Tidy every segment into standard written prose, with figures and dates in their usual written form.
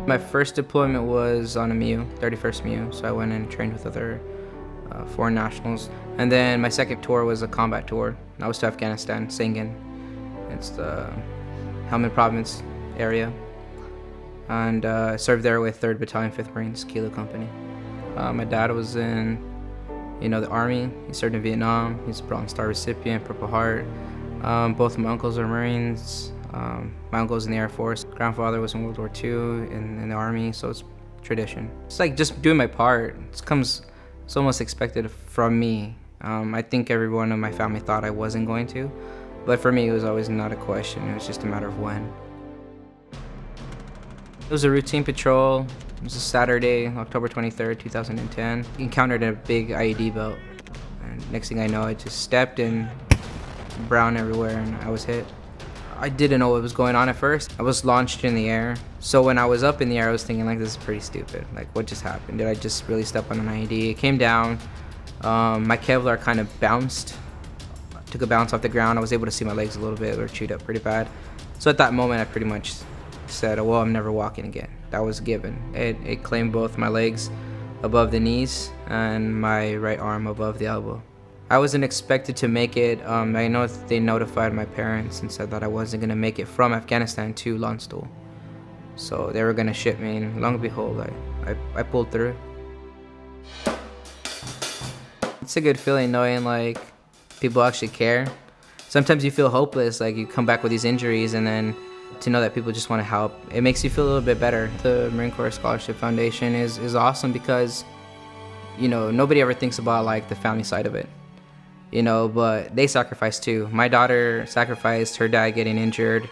My first deployment was on a MU, 31st MU, so I went and trained with other foreign nationals. And then my second tour was a combat tour. I was to Afghanistan, Singin. It's the Helmand Province area. And I served there with 3rd Battalion, 5th Marines, Kilo Company. My dad was in, the Army. He served in Vietnam. He's a Bronze Star recipient, Purple Heart. Both my uncles are Marines. My uncle's in the Air Force. Grandfather was in World War II in the Army, so it's tradition. It's like just doing my part. It's almost expected from me. I think everyone in my family thought I wasn't going to, but for me it was always not a question. It was just a matter of when. It was a routine patrol. It was a Saturday, October 23rd, 2010. Encountered a big IED belt, and next thing I know, I just stepped and brown everywhere, and I was hit. I didn't know what was going on at first. I was launched in the air. So when I was up in the air, I was thinking like, this is pretty stupid. Like, what just happened? Did I just really step on an IED? It came down. My Kevlar kind of bounced. Took a bounce off the ground. I was able to see my legs a little bit. They were chewed up pretty bad. So at that moment, I pretty much said, well, I'm never walking again. That was a given. It claimed both my legs above the knees and my right arm above the elbow. I wasn't expected to make it. I know they notified my parents and said that I wasn't going to make it from Afghanistan to Landstuhl. So they were going to ship me, and lo and behold, I pulled through. It's a good feeling knowing like people actually care. Sometimes you feel hopeless, like you come back with these injuries, and then to know that people just want to help, it makes you feel a little bit better. The Marine Corps Scholarship Foundation is awesome because, nobody ever thinks about like the family side of it. But they sacrificed too. My daughter sacrificed, her dad getting injured,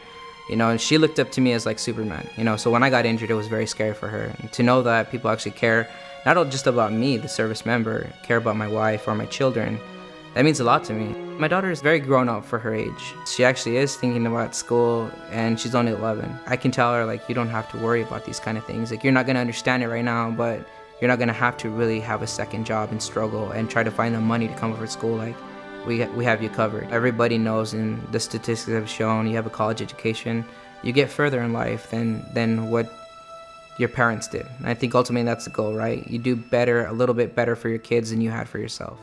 and she looked up to me as like Superman, so when I got injured, it was very scary for her. And to know that people actually care, not just about me, the service member, care about my wife or my children, that means a lot to me. My daughter is very grown up for her age. She actually is thinking about school, and she's only 11. I can tell her, like, you don't have to worry about these kind of things. Like, you're not going to understand it right now, but you're not going to have to really have a second job and struggle and try to find the money to come over to school. Like, we have you covered. Everybody knows, and the statistics have shown, you have a college education, you get further in life than what your parents did. And I think ultimately that's the goal, right? You do better, a little bit better for your kids than you had for yourself.